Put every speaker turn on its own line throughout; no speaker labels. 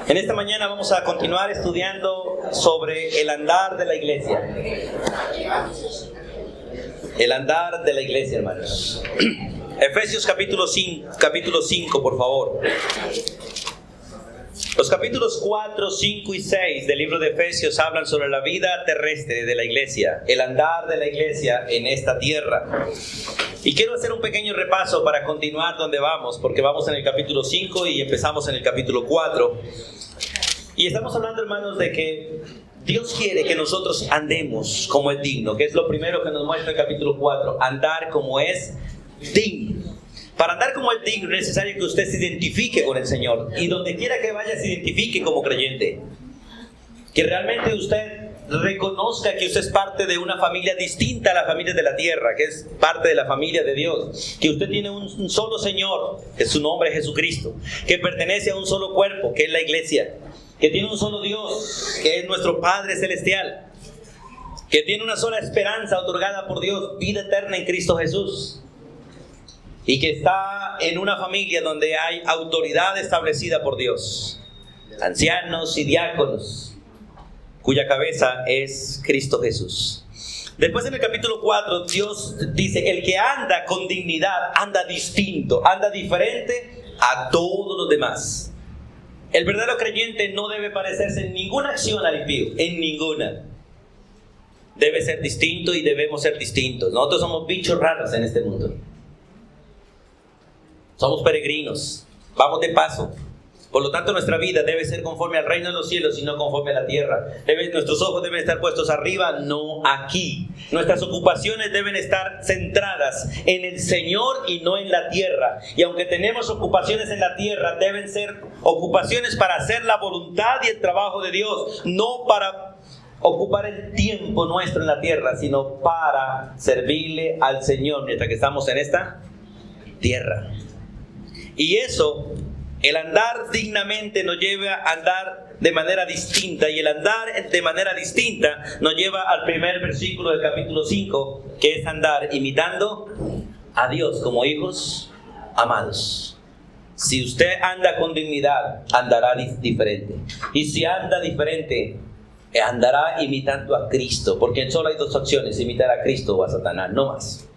En esta mañana vamos a continuar estudiando sobre el andar de la iglesia. El andar de la iglesia, hermanos. Efesios capítulo 5, por favor. Los capítulos 4, 5 y 6 del libro de Efesios hablan sobre la vida terrestre de la iglesia, el andar de la iglesia en esta tierra. Y quiero hacer un pequeño repaso para continuar donde vamos, porque vamos en el capítulo 5 y empezamos en el capítulo 4. Y estamos hablando, hermanos, de que Dios quiere que nosotros andemos como es digno, que es lo primero que nos muestra el capítulo 4, andar como es digno. Para andar como es digno es necesario que usted se identifique con el Señor, y donde quiera que vaya se identifique como creyente. Que realmente usted reconozca que usted es parte de una familia distinta a la familia de la tierra, que es parte de la familia de Dios, que usted tiene un solo Señor, que su nombre es Jesucristo, que pertenece a un solo cuerpo, que es la iglesia, que tiene un solo Dios, que es nuestro Padre Celestial, que tiene una sola esperanza otorgada por Dios, vida eterna en Cristo Jesús, y que está en una familia donde hay autoridad establecida por Dios, ancianos y diáconos, cuya cabeza es Cristo Jesús. Después en el capítulo 4 Dios dice: el que anda con dignidad anda distinto, anda diferente a todos los demás. El verdadero creyente no debe parecerse en ninguna acción al impío, en ninguna. Debe ser distinto y debemos ser distintos. Nosotros somos bichos raros en este mundo. Somos peregrinos, vamos de paso. Por lo tanto, nuestra vida debe ser conforme al reino de los cielos y no conforme a la tierra. Nuestros ojos deben estar puestos arriba, no aquí. Nuestras ocupaciones deben estar centradas en el Señor y no en la tierra. Y aunque tenemos ocupaciones en la tierra, deben ser ocupaciones para hacer la voluntad y el trabajo de Dios, no para ocupar el tiempo nuestro en la tierra, sino para servirle al Señor mientras que estamos en esta tierra. Y eso, el andar dignamente nos lleva a andar de manera distinta, y el andar de manera distinta nos lleva al primer versículo del capítulo 5, que es andar imitando a Dios como hijos amados. Si usted anda con dignidad, andará diferente. Y si anda diferente, andará imitando a Cristo, porque solo hay dos opciones: imitar a Cristo o a Satanás, no más.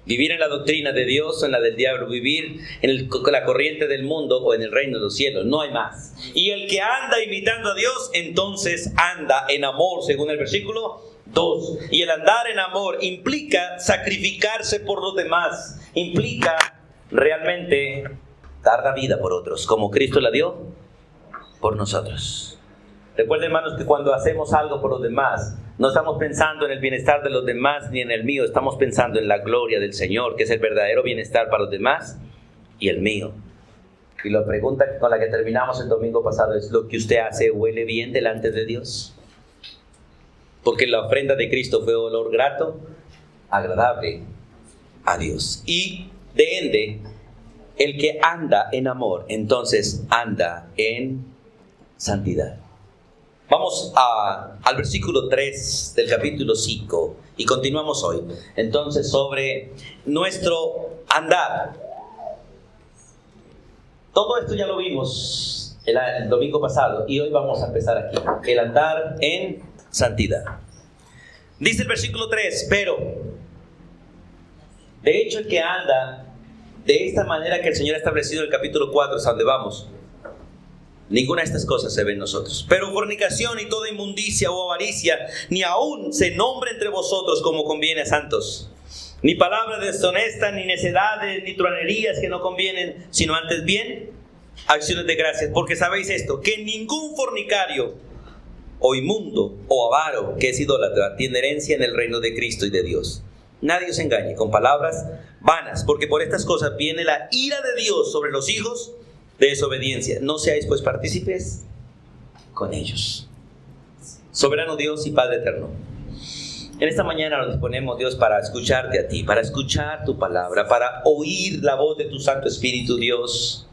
Vivir en la doctrina de Dios o en la del diablo, vivir en la corriente del mundo o en el reino de los cielos, no hay más. Y el que anda imitando a Dios, entonces anda en amor, según el versículo 2. Y el andar en amor implica sacrificarse por los demás, implica realmente dar la vida por otros, como Cristo la dio por nosotros. Recuerden, hermanos, que cuando hacemos algo por los demás, no estamos pensando en el bienestar de los demás ni en el mío, estamos pensando en la gloria del Señor, que es el verdadero bienestar para los demás y el mío. Y la pregunta con la que terminamos el domingo pasado es: ¿lo que usted hace huele bien delante de Dios? Porque la ofrenda de Cristo fue olor grato, agradable a Dios. Y de ende, el que anda en amor, entonces anda en santidad. Vamos al versículo 3 del capítulo 5 y continuamos hoy. Entonces, sobre nuestro andar. Todo esto ya lo vimos el domingo pasado y hoy vamos a empezar aquí. El andar en santidad. Dice el versículo 3: pero, de hecho, el que anda de esta manera que el Señor ha establecido en el capítulo 4, es a donde vamos, ninguna de estas cosas se ve en nosotros. Pero fornicación y toda inmundicia o avaricia, ni aún se nombre entre vosotros como conviene a santos. Ni palabras deshonestas, ni necedades, ni truanerías que no convienen, sino antes bien acciones de gracias. Porque sabéis esto, que ningún fornicario, o inmundo, o avaro, que es idólatra, tiene herencia en el reino de Cristo y de Dios. Nadie os engañe con palabras vanas, porque por estas cosas viene la ira de Dios sobre los hijos de desobediencia. No seáis pues partícipes con ellos. Soberano Dios y Padre eterno, en esta mañana nos disponemos, Dios, para escucharte a ti, para escuchar tu palabra, para oír la voz de tu Santo Espíritu, Dios,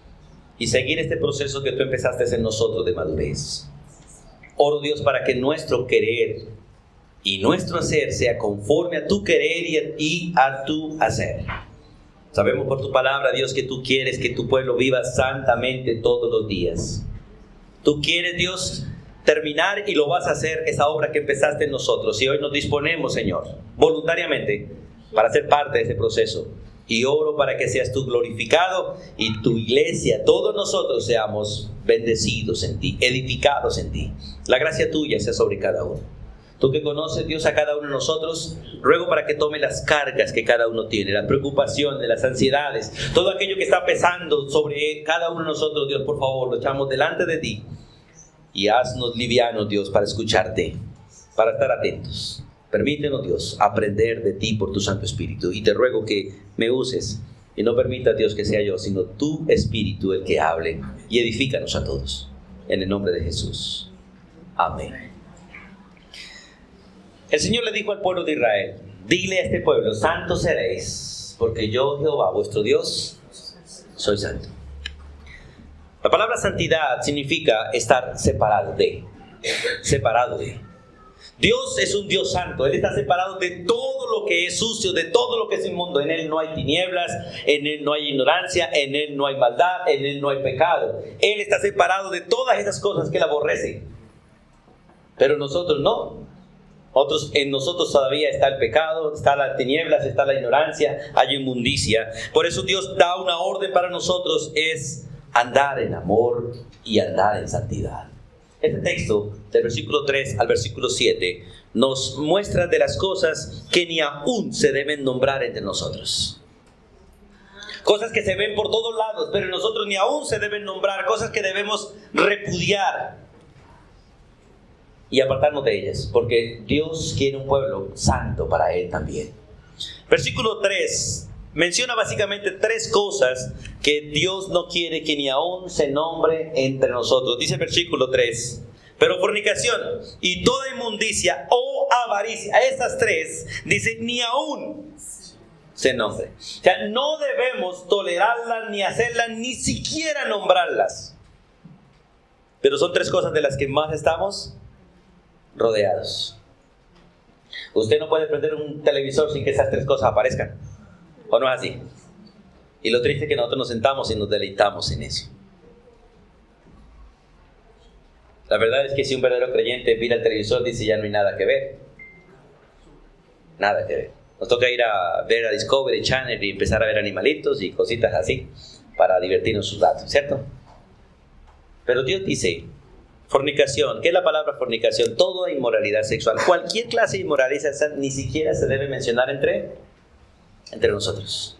y seguir este proceso que tú empezaste en nosotros de madurez. Oro, Dios, para que nuestro querer y nuestro hacer sea conforme a tu querer y a tu hacer. Sabemos por tu palabra, Dios, que tú quieres que tu pueblo viva santamente todos los días. Tú quieres, Dios, terminar y lo vas a hacer, esa obra que empezaste en nosotros. Y hoy nos disponemos, Señor, voluntariamente para ser parte de ese proceso. Y oro para que seas tú glorificado y tu iglesia, todos nosotros seamos bendecidos en ti, edificados en ti. La gracia tuya sea sobre cada uno. Tú que conoces, Dios, a cada uno de nosotros, ruego para que tome las cargas que cada uno tiene, las preocupaciones, las ansiedades, todo aquello que está pesando sobre cada uno de nosotros, Dios, por favor, lo echamos delante de ti. Y haznos livianos, Dios, para escucharte, para estar atentos. Permítenos, Dios, aprender de ti por tu Santo Espíritu. Y te ruego que me uses y no permita, Dios, que sea yo, sino tu Espíritu el que hable. Y edifícanos a todos. En el nombre de Jesús. Amén. El Señor le dijo al pueblo de Israel: dile a este pueblo, santos seréis, porque yo, Jehová, vuestro Dios, soy santo. La palabra santidad significa estar separado de. Separado de. Dios es un Dios santo. Él está separado de todo lo que es sucio, de todo lo que es inmundo. En Él no hay tinieblas, en Él no hay ignorancia, en Él no hay maldad, en Él no hay pecado. Él está separado de todas esas cosas que Él aborrece. Pero nosotros no. En nosotros todavía está el pecado, está las tinieblas, está la ignorancia, hay inmundicia. Por eso Dios da una orden para nosotros, es andar en amor y andar en santidad. Este texto, del versículo 3 al versículo 7, nos muestra de las cosas que ni aún se deben nombrar entre nosotros. Cosas que se ven por todos lados, pero en nosotros ni aún se deben nombrar. Cosas que debemos repudiar y apartarnos de ellas, porque Dios quiere un pueblo santo para Él también. Versículo 3 menciona básicamente tres cosas que Dios no quiere que ni aún se nombre entre nosotros. Dice el versículo 3: pero fornicación y toda inmundicia o avaricia, a estas tres, dice, ni aún se nombre. O sea, no debemos tolerarlas, ni hacerlas, ni siquiera nombrarlas. Pero son tres cosas de las que más estamos rodeados. Usted no puede prender un televisor sin que esas tres cosas aparezcan. ¿O no es así? Y lo triste es que nosotros nos sentamos y nos deleitamos en eso. La verdad es que si un verdadero creyente mira el televisor, dice, ya no hay nada que ver. Nada que ver. Nos toca ir a ver a Discovery Channel y empezar a ver animalitos y cositas así para divertirnos sus ratos, ¿cierto? Pero Dios dice, fornicación. ¿Qué es la palabra fornicación? Toda inmoralidad sexual. Cualquier clase de inmoralidad ni siquiera se debe mencionar entre nosotros.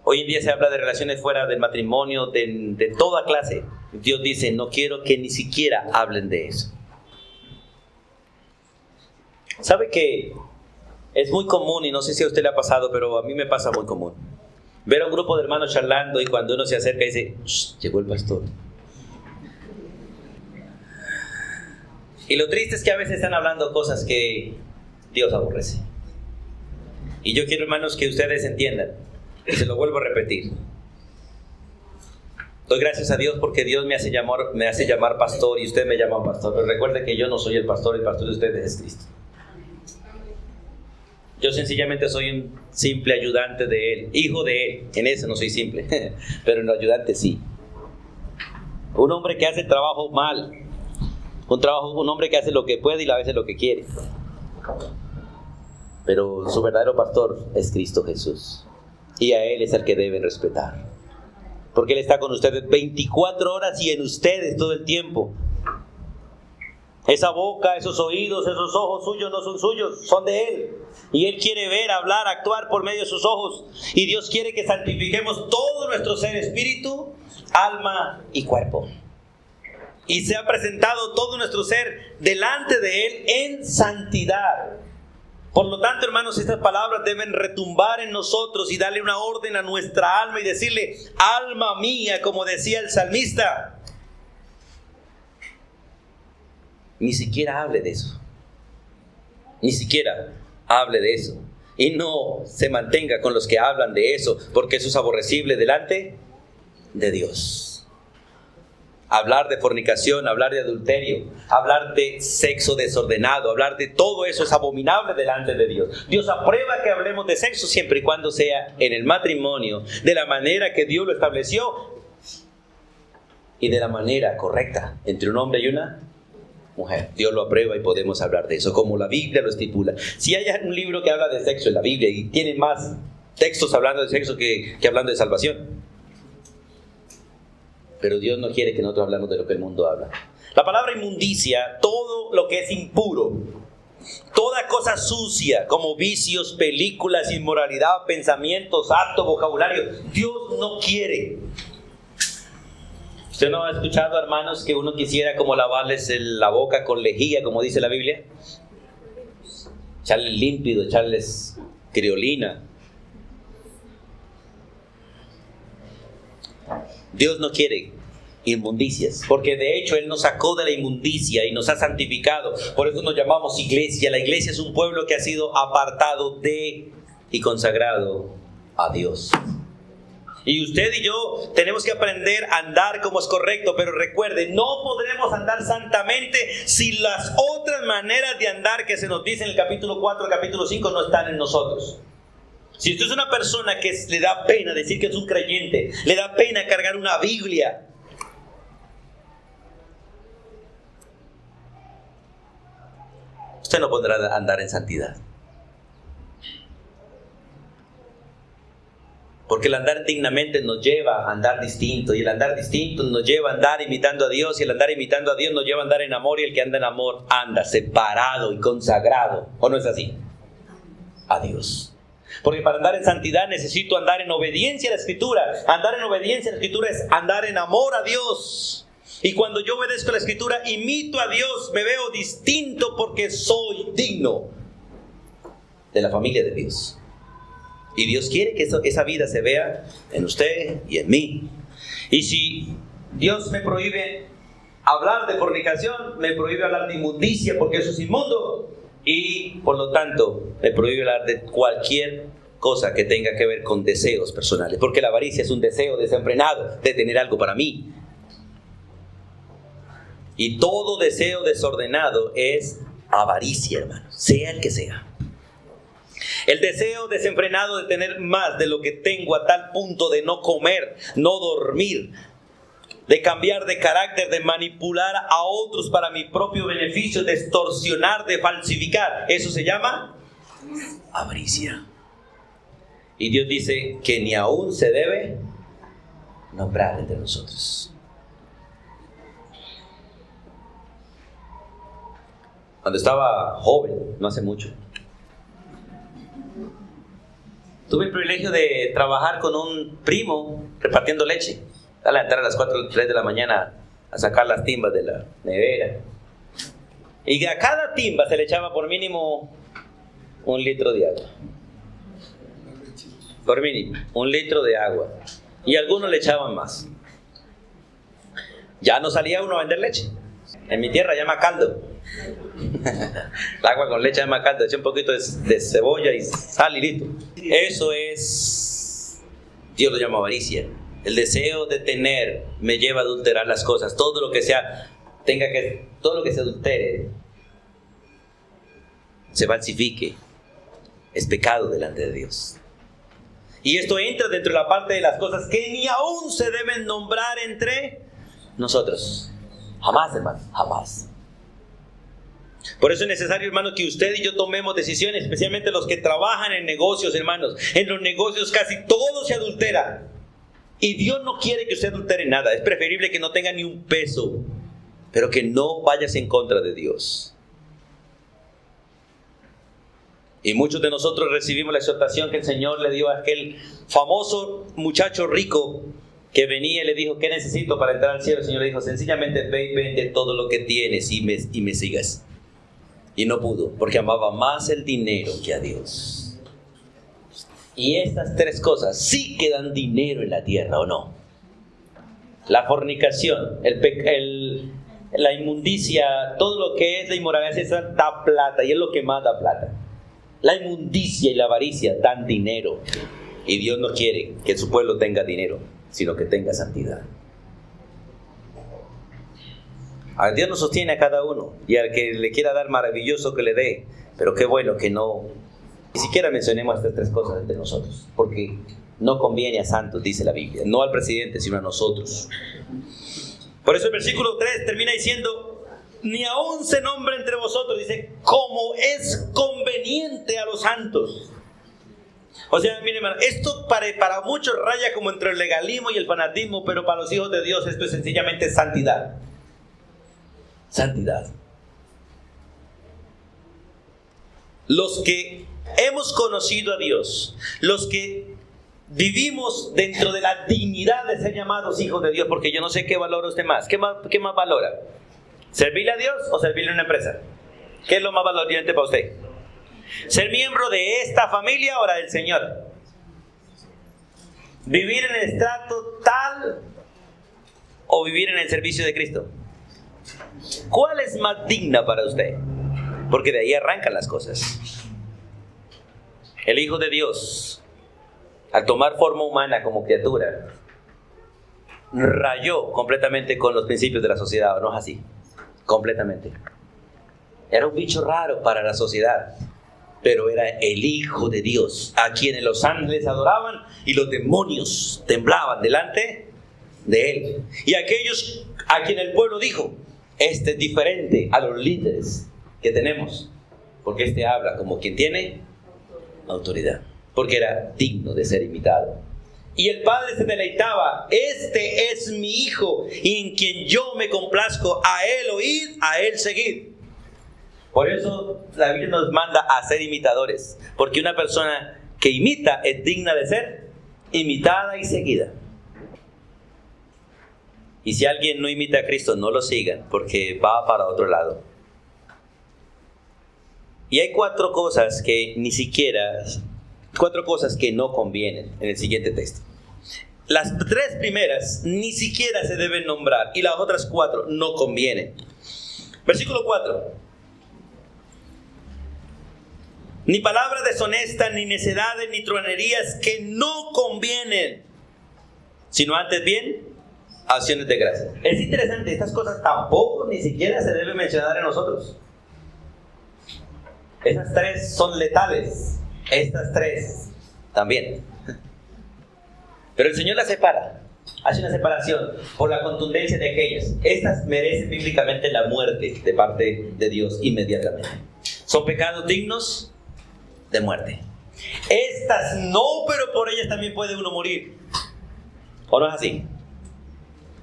Hoy en día se habla de relaciones fuera del matrimonio, de toda clase. Dios dice, no quiero que ni siquiera hablen de eso. ¿Sabe que es muy común, y no sé si a usted le ha pasado, pero a mí me pasa muy común, ver a un grupo de hermanos charlando y cuando uno se acerca dice, llegó el pastor? Y lo triste es que a veces están hablando cosas que Dios aborrece. Y yo quiero, hermanos, que ustedes entiendan, y se lo vuelvo a repetir. Doy gracias a Dios porque Dios me hace llamar pastor y usted me llama pastor. Pero recuerde que yo no soy el pastor de ustedes es Cristo. Yo sencillamente soy un simple ayudante de Él, hijo de Él. En eso no soy simple, pero en el ayudante sí. Un hombre que hace el trabajo mal. Un hombre que hace lo que puede y a veces lo que quiere. Pero su verdadero pastor es Cristo Jesús. Y a Él es el que deben respetar. Porque Él está con ustedes 24 horas y en ustedes todo el tiempo. Esa boca, esos oídos, esos ojos suyos no son suyos, son de Él. Y Él quiere ver, hablar, actuar por medio de sus ojos. Y Dios quiere que santifiquemos todo nuestro ser, espíritu, alma y cuerpo. Y se ha presentado todo nuestro ser delante de Él en santidad. Por lo tanto, hermanos, estas palabras deben retumbar en nosotros y darle una orden a nuestra alma y decirle, alma mía, como decía el salmista, ni siquiera hable de eso. Ni siquiera hable de eso. Y no se mantenga con los que hablan de eso, porque eso es aborrecible delante de Dios. Hablar de fornicación, hablar de adulterio, hablar de sexo desordenado, hablar de todo eso es abominable delante de Dios. Dios aprueba que hablemos de sexo siempre y cuando sea en el matrimonio, de la manera que Dios lo estableció, y de la manera correcta entre un hombre y una mujer. Dios lo aprueba y podemos hablar de eso, como la Biblia lo estipula. Si hay un libro que habla de sexo en la Biblia y tiene más textos hablando de sexo que hablando de salvación. Pero Dios no quiere que nosotros hablemos de lo que el mundo habla. La palabra inmundicia, todo lo que es impuro, toda cosa sucia, como vicios, películas, inmoralidad, pensamientos, actos, vocabulario, Dios no quiere. ¿Usted no ha escuchado, hermanos, que uno quisiera como lavarles la boca con lejía, como dice la Biblia? Echarles límpido, echarles criolina. Dios no quiere inmundicias, porque de hecho Él nos sacó de la inmundicia y nos ha santificado. Por eso nos llamamos iglesia. La iglesia es un pueblo que ha sido apartado de y consagrado a Dios. Y usted y yo tenemos que aprender a andar como es correcto, pero recuerde, no podremos andar santamente si las otras maneras de andar que se nos dice en el capítulo 4, capítulo 5 no están en nosotros. Si usted es una persona que le da pena decir que es un creyente, le da pena cargar una Biblia, usted no podrá andar en santidad. Porque el andar dignamente nos lleva a andar distinto, y el andar distinto nos lleva a andar imitando a Dios, y el andar imitando a Dios nos lleva a andar en amor, y el que anda en amor anda separado y consagrado. ¿O no es así? A Dios. Porque para andar en santidad necesito andar en obediencia a la Escritura. Andar en obediencia a la Escritura es andar en amor a Dios. Y cuando yo obedezco a la Escritura, imito a Dios, me veo distinto porque soy digno de la familia de Dios. Y Dios quiere que esa vida se vea en usted y en mí. Y si Dios me prohíbe hablar de fornicación, me prohíbe hablar de inmundicia porque eso es inmundo. Y por lo tanto, me prohíbe hablar de cualquier cosa que tenga que ver con deseos personales. Porque la avaricia es un deseo desenfrenado de tener algo para mí. Y todo deseo desordenado es avaricia, hermanos, sea el que sea. El deseo desenfrenado de tener más de lo que tengo a tal punto de no comer, no dormir, de cambiar de carácter, de manipular a otros para mi propio beneficio, de extorsionar, de falsificar. Eso se llama avaricia. Y Dios dice que ni aún se debe nombrar entre nosotros. Cuando estaba joven, no hace mucho, tuve el privilegio de trabajar con un primo repartiendo leche. A levantar a las 4 o 3 de la mañana a sacar las timbas de la nevera. Y a cada timba se le echaba por mínimo 1 litro de agua. Por mínimo, 1 litro de agua. Y algunos le echaban más. Ya no salía uno a vender leche. En mi tierra llama caldo. El agua con leche llama caldo. Eché un poquito de cebolla y sal y listo. Eso es, Dios lo llama avaricia. El deseo de tener me lleva a adulterar las cosas. Todo lo que sea, todo lo que se adultere, se falsifique, es pecado delante de Dios. Y esto entra dentro de la parte de las cosas que ni aún se deben nombrar entre nosotros. Jamás, hermano, jamás. Por eso es necesario, hermano, que usted y yo tomemos decisiones, especialmente los que trabajan en negocios, hermanos. En los negocios casi todo se adultera. Y Dios no quiere que usted adultere nada. Es preferible que no tenga ni un peso, pero que no vayas en contra de Dios. Y muchos de nosotros recibimos la exhortación que el Señor le dio a aquel famoso muchacho rico que venía y le dijo: ¿qué necesito para entrar al cielo? El Señor le dijo: sencillamente ve y vende todo lo que tienes y me sigas. Y no pudo, porque amaba más el dinero que a Dios. Y estas 3 cosas sí que dan dinero en la tierra, ¿o no? La fornicación, la inmundicia, todo lo que es la inmoralidad, eso da plata y es lo que más da plata. La inmundicia y la avaricia dan dinero. Y Dios no quiere que su pueblo tenga dinero, sino que tenga santidad. A Dios nos sostiene a cada uno, y al que le quiera dar maravilloso que le dé, pero qué bueno que no ni siquiera mencionemos estas 3 cosas entre nosotros, porque no conviene a santos, dice la Biblia, no al presidente, sino a nosotros. Por eso el versículo 3 termina diciendo, ni aún se nombra entre vosotros, dice, como es conveniente a los santos. O sea, miren, hermano, esto para muchos raya como entre el legalismo y el fanatismo, pero para los hijos de Dios esto es sencillamente santidad. Santidad. Los que hemos conocido a Dios, los que vivimos dentro de la dignidad de ser llamados hijos de Dios, porque yo no sé qué valora usted más. ¿Qué más valora? ¿Servirle a Dios o servirle a una empresa? ¿Qué es lo más valorante para usted? ¿Ser miembro de esta familia o la del Señor? ¿Vivir en el estrato tal o vivir en el servicio de Cristo? ¿Cuál es más digna para usted? Porque de ahí arrancan las cosas. El Hijo de Dios, al tomar forma humana como criatura, rayó completamente con los principios de la sociedad, ¿o no es así? Completamente. Era un bicho raro para la sociedad, pero era el Hijo de Dios, a quienes los ángeles adoraban y los demonios temblaban delante de él. Y aquellos a quienes el pueblo dijo, este es diferente a los líderes que tenemos, porque este habla como quien tiene autoridad, porque era digno de ser imitado. Y el Padre se deleitaba, este es mi Hijo, en quien yo me complazco, a él oíd, a él seguid. Por eso la Biblia nos manda a ser imitadores, porque una persona que imita es digna de ser imitada y seguida. Y si alguien no imita a Cristo, no lo sigan, porque va para otro lado. Y hay cuatro cosas que no convienen en el siguiente texto. Las tres primeras ni siquiera se deben nombrar y las otras cuatro no convienen. Versículo 4. Ni palabras deshonestas, ni necedades, ni truanerías que no convienen, sino antes bien, acciones de gracia. Es interesante, estas cosas tampoco ni siquiera se deben mencionar en nosotros. Esas tres son letales, estas tres también. Pero el Señor las separa, hace una separación por la contundencia de aquellas. Estas merecen bíblicamente la muerte de parte de Dios inmediatamente. Son pecados dignos de muerte. Estas no, pero por ellas también puede uno morir. ¿O no es así?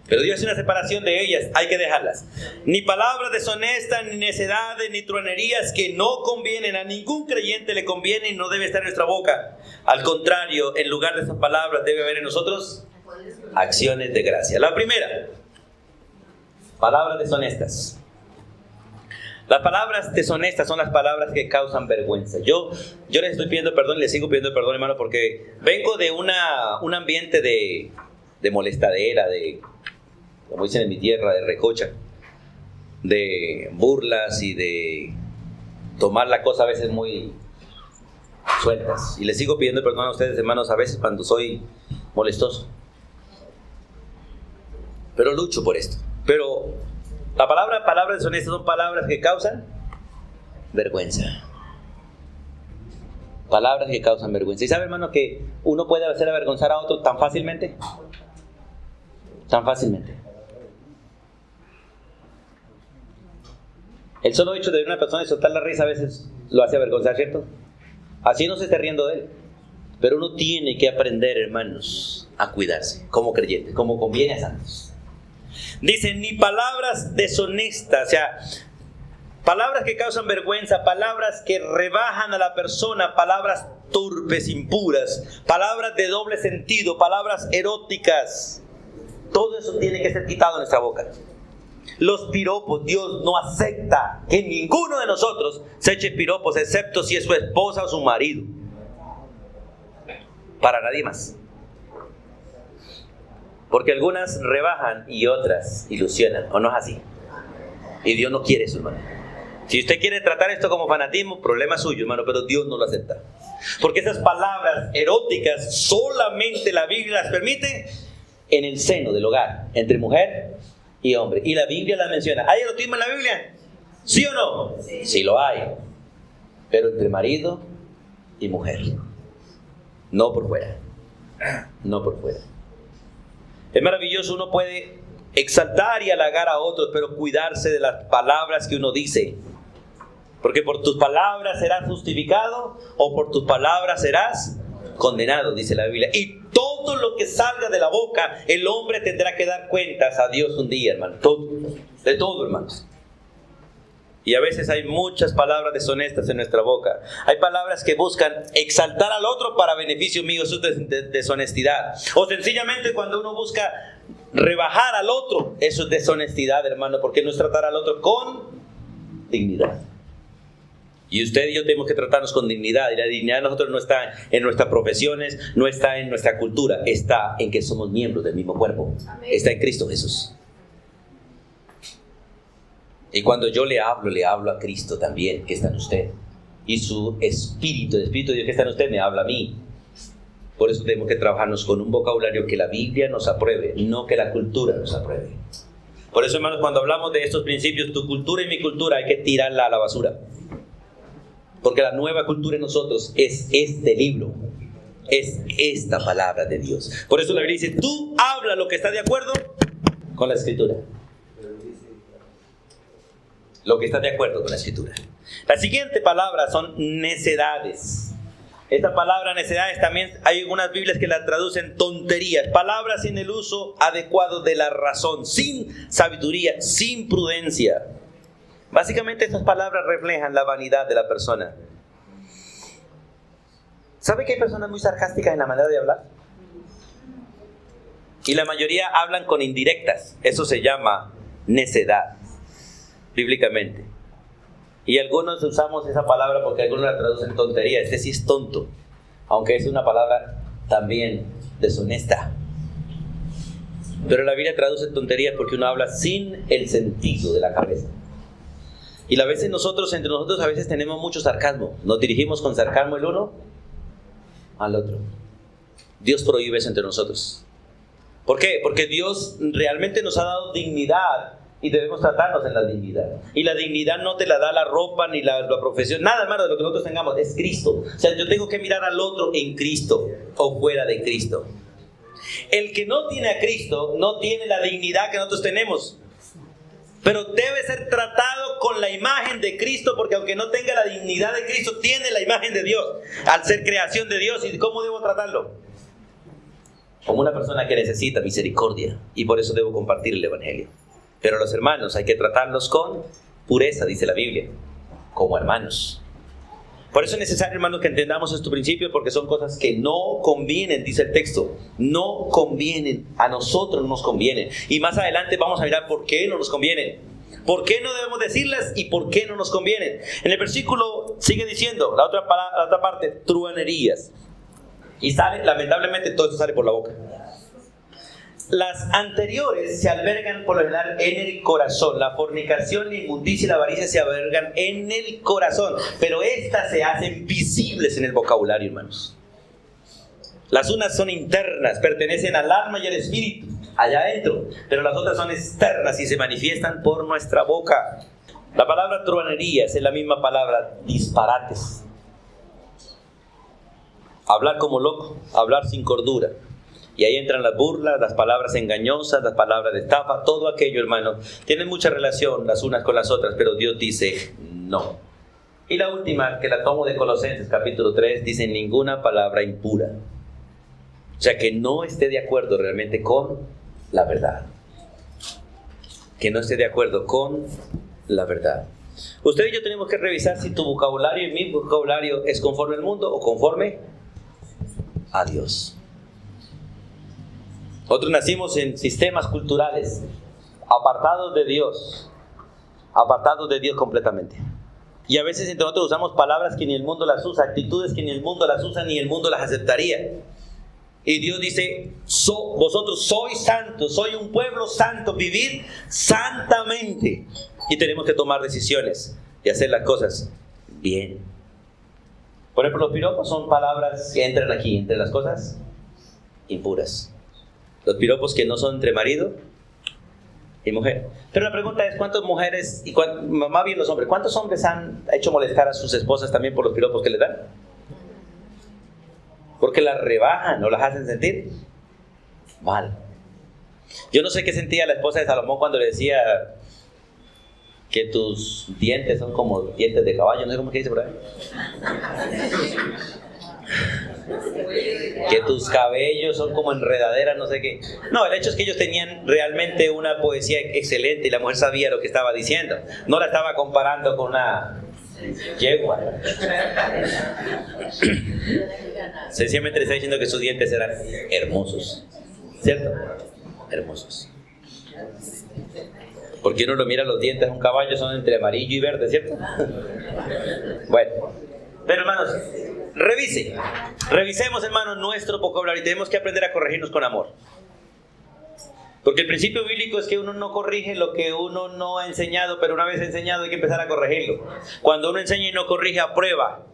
Pero Dios hace una separación de ellas, hay que dejarlas. Ni palabras deshonestas, ni necedades, ni truanerías que no convienen. A ningún creyente le conviene y no debe estar en nuestra boca. Al contrario, en lugar de esas palabras debe haber en nosotros acciones de gracia. La primera, palabras deshonestas. Las palabras deshonestas son las palabras que causan vergüenza. Yo les estoy pidiendo perdón y les sigo pidiendo perdón, hermano, porque vengo de un ambiente de molestadera, de, como dicen en mi tierra, de recocha, de burlas y de tomar la cosa a veces muy sueltas. Y les sigo pidiendo perdón a ustedes, hermanos, a veces cuando soy molestoso. Pero lucho por esto. Pero la palabras deshonestas son palabras que causan vergüenza. Palabras que causan vergüenza. ¿Y sabe, hermano, que uno puede hacer avergonzar a otro tan fácilmente? Tan fácilmente. El solo hecho de ver a una persona y soltar la risa a veces lo hace avergonzar, ¿cierto? Así no se esté riendo de él. Pero uno tiene que aprender, hermanos, a cuidarse como creyente, como conviene a santos. Dice, ni palabras deshonestas, o sea, palabras que causan vergüenza, palabras que rebajan a la persona, palabras torpes, impuras, palabras de doble sentido, palabras eróticas. Todo eso tiene que ser quitado de nuestra boca. Los piropos, Dios no acepta que ninguno de nosotros se eche piropos, excepto si es su esposa o su marido. Para nadie más. Porque algunas rebajan y otras ilusionan, ¿o no es así? Y Dios no quiere eso, hermano. Si usted quiere tratar esto como fanatismo, problema suyo, hermano, pero Dios no lo acepta. Porque esas palabras eróticas solamente la Biblia las permite en el seno del hogar, entre mujer y hombre. Y la Biblia la menciona. ¿Hay erotismo en la Biblia? ¿Sí o no? Sí, sí lo hay. Pero entre marido y mujer. No por fuera. No por fuera. Es maravilloso, uno puede exaltar y halagar a otros, pero cuidarse de las palabras que uno dice. Porque por tus palabras serás justificado o por tus palabras serás condenado, dice la Biblia. Y todo lo que salga de la boca, el hombre tendrá que dar cuentas a Dios un día, hermano. Todo, de todo, hermanos. Y a veces hay muchas palabras deshonestas en nuestra boca. Hay palabras que buscan exaltar al otro para beneficio mío. Eso es deshonestidad. O sencillamente cuando uno busca rebajar al otro, eso es deshonestidad, hermano. Porque no es tratar al otro con dignidad. Y usted y yo tenemos que tratarnos con dignidad. Y la dignidad de nosotros no está en nuestras profesiones, no está en nuestra cultura. Está en que somos miembros del mismo cuerpo. Amén. Está en Cristo Jesús. Y cuando yo le hablo a Cristo también, que está en usted. Y su espíritu, el Espíritu de Dios que está en usted, me habla a mí. Por eso tenemos que trabajarnos con un vocabulario que la Biblia nos apruebe, no que la cultura nos apruebe. Por eso, hermanos, cuando hablamos de estos principios, tu cultura y mi cultura, hay que tirarla a la basura. Porque la nueva cultura en nosotros es este libro. Es esta palabra de Dios. Por eso la Biblia dice, tú habla lo que está de acuerdo con la Escritura. Lo que está de acuerdo con la Escritura. La siguiente palabra son necedades. Esta palabra necedades también hay algunas Biblias que la traducen tonterías. Palabras sin el uso adecuado de la razón, sin sabiduría, sin prudencia. Básicamente estas palabras reflejan la vanidad de la persona. ¿Sabe que hay personas muy sarcásticas en la manera de hablar? Y la mayoría hablan con indirectas. Eso se llama necedad, bíblicamente. Y algunos usamos esa palabra porque algunos la traducen tontería. Este sí es tonto, aunque es una palabra también deshonesta. Pero la Biblia traduce tonterías porque uno habla sin el sentido de la cabeza. Y a veces entre nosotros a veces tenemos mucho sarcasmo. Nos dirigimos con sarcasmo el uno al otro. Dios prohíbe eso entre nosotros. ¿Por qué? Porque Dios realmente nos ha dado dignidad y debemos tratarnos en la dignidad. Y la dignidad no te la da la ropa ni la profesión, nada, hermano, de lo que nosotros tengamos, es Cristo. O sea, yo tengo que mirar al otro en Cristo o fuera de Cristo. El que no tiene a Cristo no tiene la dignidad que nosotros tenemos. Pero debe ser tratado con la imagen de Cristo, porque aunque no tenga la dignidad de Cristo, tiene la imagen de Dios, al ser creación de Dios. ¿Y cómo debo tratarlo? Como una persona que necesita misericordia, y por eso debo compartir el Evangelio. Pero los hermanos hay que tratarlos con pureza, dice la Biblia, como hermanos. Por eso es necesario, hermanos, que entendamos este principio, porque son cosas que no convienen, dice el texto. No convienen, a nosotros no nos convienen. Y más adelante vamos a mirar por qué no nos convienen. ¿Por qué no debemos decirlas y por qué no nos convienen? En el versículo sigue diciendo, la otra parte, truanerías. Y sale, lamentablemente, todo esto sale por la boca. Las anteriores se albergan por lo general en el corazón. La fornicación, la inmundicia y la avaricia se albergan en el corazón. Pero estas se hacen visibles en el vocabulario, hermanos. Las unas son internas, pertenecen al alma y al espíritu, allá adentro. Pero las otras son externas y se manifiestan por nuestra boca. La palabra truanerías es la misma palabra disparates. Hablar como loco, hablar sin cordura. Y ahí entran las burlas, las palabras engañosas, las palabras de estafa, todo aquello, hermano. Tienen mucha relación las unas con las otras, pero Dios dice no. Y la última, que la tomo de Colosenses capítulo 3, dice ninguna palabra impura. O sea, que no esté de acuerdo realmente con la verdad. Que no esté de acuerdo con la verdad. Usted y yo tenemos que revisar si tu vocabulario y mi vocabulario es conforme al mundo o conforme a Dios. Nosotros nacimos en sistemas culturales apartados de Dios completamente. Y a veces entre nosotros usamos palabras que ni el mundo las usa, actitudes que ni el mundo las usa ni el mundo las aceptaría. Y Dios dice, vosotros sois santos, soy un pueblo santo, vivid santamente. Y tenemos que tomar decisiones y hacer las cosas bien. Por ejemplo, los piropos son palabras que entran aquí, entre las cosas impuras. Los piropos que no son entre marido y mujer. Pero la pregunta es, ¿cuántas mujeres, más bien los hombres, cuántos hombres han hecho molestar a sus esposas también por los piropos que les dan? Porque las rebajan o las hacen sentir mal. Yo no sé qué sentía la esposa de Salomón cuando le decía que tus dientes son como dientes de caballo, no sé cómo que dice por ahí. Que tus cabellos son como enredaderas, no sé qué. No, el hecho es que ellos tenían realmente una poesía excelente y la mujer sabía lo que estaba diciendo. No la estaba comparando con una yegua. Sencillamente le está diciendo que sus dientes eran hermosos, ¿cierto? Hermosos. Porque uno lo mira, los dientes de un caballo son entre amarillo y verde, ¿cierto? Bueno, pero hermanos, revisemos, hermanos, nuestro vocabulario. Tenemos que aprender a corregirnos con amor. Porque el principio bíblico es que uno no corrige lo que uno no ha enseñado, pero una vez enseñado hay que empezar a corregirlo. Cuando uno enseña y no corrige, aprueba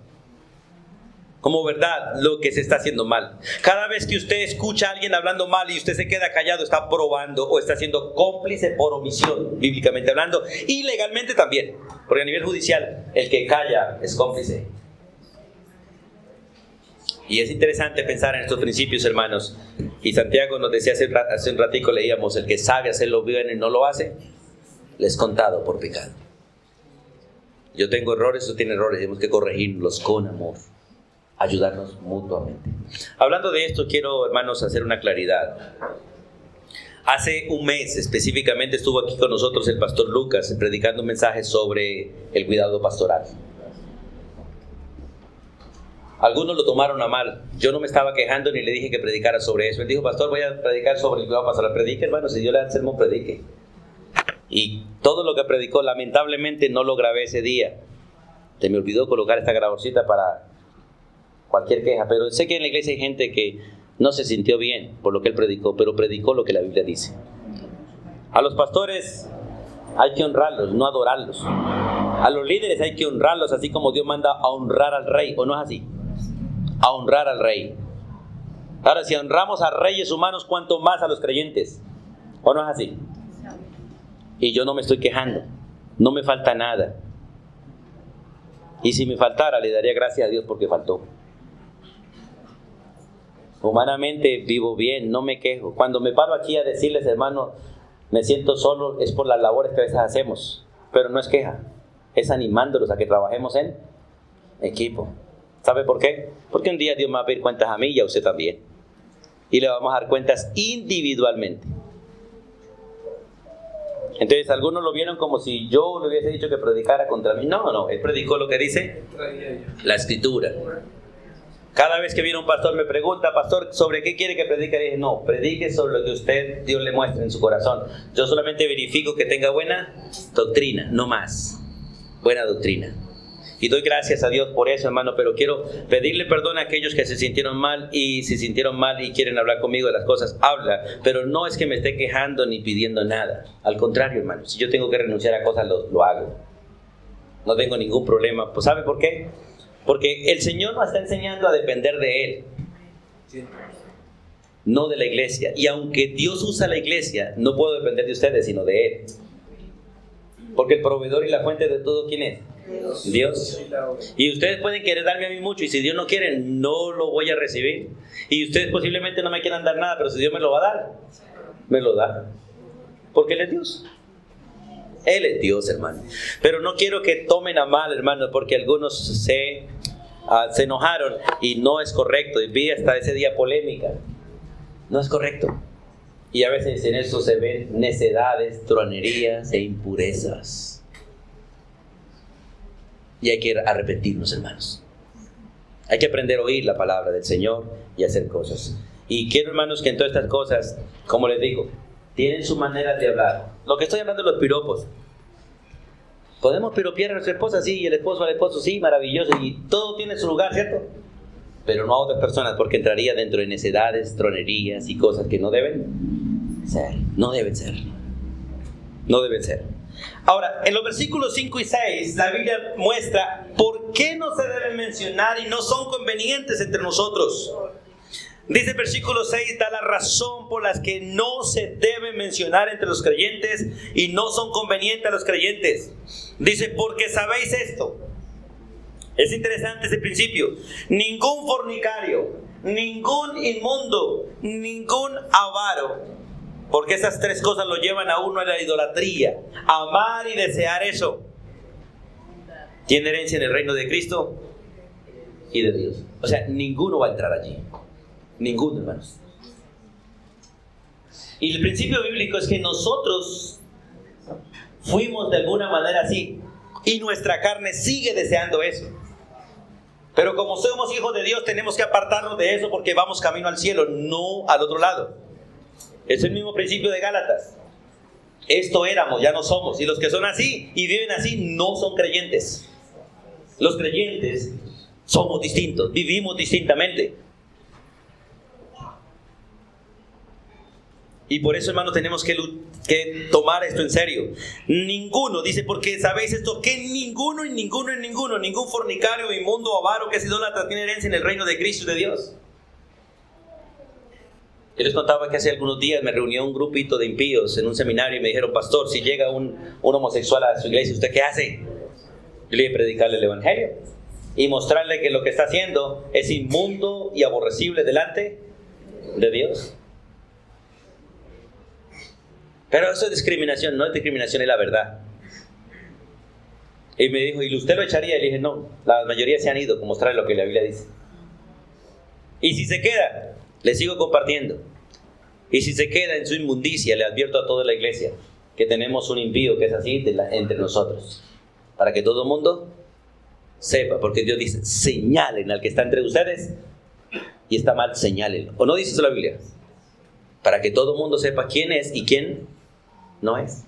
como verdad lo que se está haciendo mal. Cada vez que usted escucha a alguien hablando mal y usted se queda callado, está probando o está siendo cómplice por omisión, bíblicamente hablando, y legalmente también, porque a nivel judicial el que calla es cómplice. Y es interesante pensar en estos principios, hermanos. Y Santiago nos decía hace un ratico, leíamos, el que sabe hacerlo bien y no lo hace, le es contado por pecado. Yo tengo errores, tú tienes errores, tenemos que corregirlos con amor, ayudarnos mutuamente. Hablando de esto, quiero, hermanos, hacer una claridad. Hace un mes específicamente estuvo aquí con nosotros el pastor Lucas predicando un mensaje sobre el cuidado pastoral. Algunos lo tomaron a mal. Yo no me estaba quejando ni le dije que predicara sobre eso. Él dijo, pastor, voy a predicar sobre el cuidado pastoral. Predique, hermano, si Dios le da el sermón, predique. Y todo lo que predicó, lamentablemente no lo grabé ese día. Se me olvidó colocar esta graborcita para cualquier queja. Pero sé que en la iglesia hay gente que no se sintió bien por lo que él predicó, pero predicó lo que la Biblia dice. A los pastores hay que honrarlos, no adorarlos. A los líderes hay que honrarlos, así como Dios manda a honrar al rey, ¿o no es así? A honrar al rey. Ahora, si honramos a reyes humanos, ¿cuánto más a los creyentes? ¿O no es así? Y yo no me estoy quejando, no me falta nada. Y si me faltara, le daría gracias a Dios porque faltó. Humanamente vivo bien, no me quejo. Cuando me paro aquí a decirles, hermano, me siento solo, es por las labores que a veces hacemos. Pero no es queja, es animándolos a que trabajemos en equipo. ¿Sabe por qué? Porque un día Dios me va a pedir cuentas a mí y a usted también. Y le vamos a dar cuentas individualmente. Entonces algunos lo vieron como si yo le hubiese dicho que predicara contra mí. No, él predicó lo que dice la Escritura. Cada vez que viene un pastor me pregunta, pastor, ¿sobre qué quiere que predique? Le dije, no, predique sobre lo que Dios le muestre en su corazón. Yo solamente verifico que tenga buena doctrina, no más. Buena doctrina. Y doy gracias a Dios por eso, hermano, pero quiero pedirle perdón a aquellos que se sintieron mal, y si sintieron mal y quieren hablar conmigo de las cosas, habla, pero no es que me esté quejando ni pidiendo nada. Al contrario, hermano, si yo tengo que renunciar a cosas, lo hago. No tengo ningún problema. Pues ¿sabe por qué? Porque el Señor nos está enseñando a depender de Él, no de la iglesia. Y aunque Dios usa la iglesia, no puedo depender de ustedes, sino de Él. Porque el proveedor y la fuente de todo, ¿quién es? Dios. Y ustedes pueden querer darme a mí mucho, y si Dios no quiere, no lo voy a recibir. Y ustedes posiblemente no me quieran dar nada, pero si Dios me lo va a dar, me lo da. Porque Él es Dios. Él es Dios, hermano. Pero no quiero que tomen a mal, hermano, porque algunos se enojaron, y no es correcto. Y vi hasta ese día polémica. No es correcto. Y a veces en eso se ven necedades, tronerías e impurezas. Y hay que arrepentirnos, hermanos. Hay que aprender a oír la palabra del Señor y hacer cosas. Y quiero, hermanos, que en todas estas cosas, como les digo, tienen su manera de hablar. Lo que estoy hablando de los piropos. Podemos piropear a nuestra esposa, sí, y el esposo al esposo, sí, maravilloso, y todo tiene su lugar, ¿cierto? Pero no a otras personas, porque entraría dentro de necedades, tronerías y cosas que no deben ser. No deben ser. No deben ser. Ahora, en los versículos 5 y 6, la Biblia muestra por qué no se deben mencionar y no son convenientes entre nosotros. Dice el versículo 6, da la razón por las que no se deben mencionar entre los creyentes y no son convenientes a los creyentes. Dice, porque sabéis esto. Es interesante ese principio. Ningún fornicario, ningún inmundo, ningún avaro Porque esas tres cosas lo llevan a uno a la idolatría. Amar y desear eso. Tiene herencia en el reino de Cristo y de Dios. O sea, ninguno va a entrar allí. Ninguno, hermanos. Y el principio bíblico es que nosotros fuimos de alguna manera así. Y nuestra carne sigue deseando eso. Pero como somos hijos de Dios, tenemos que apartarnos de eso porque vamos camino al cielo, no al otro lado. Es el mismo principio de Gálatas. Esto éramos, ya no somos. Y los que son así y viven así no son creyentes. Los creyentes somos distintos, vivimos distintamente. Y por eso, hermanos, tenemos que tomar esto en serio. Ninguno, dice, porque sabéis esto, que ninguno, ningún fornicario, inmundo, avaro, que es idólatra, tiene herencia en el reino de Cristo y de Dios. Yo les contaba que hace algunos días me reunió un grupito de impíos en un seminario y me dijeron, pastor, si llega un homosexual a su iglesia, ¿usted qué hace? Yo le dije, predicarle el evangelio y mostrarle que lo que está haciendo es inmundo y aborrecible delante de Dios. Pero eso es discriminación, no es discriminación, es la verdad. Y me dijo, ¿y usted lo echaría? Y le dije, no, la mayoría se han ido con mostrarle lo que la Biblia dice. Y si se queda, le sigo compartiendo. Y si se queda en su inmundicia, le advierto a toda la iglesia que tenemos un impío que es así entre nosotros. Para que todo el mundo sepa, porque Dios dice, señalen al que está entre ustedes y está mal, señálenlo. ¿O no dice eso la Biblia? Para que todo el mundo sepa quién es y quién no es.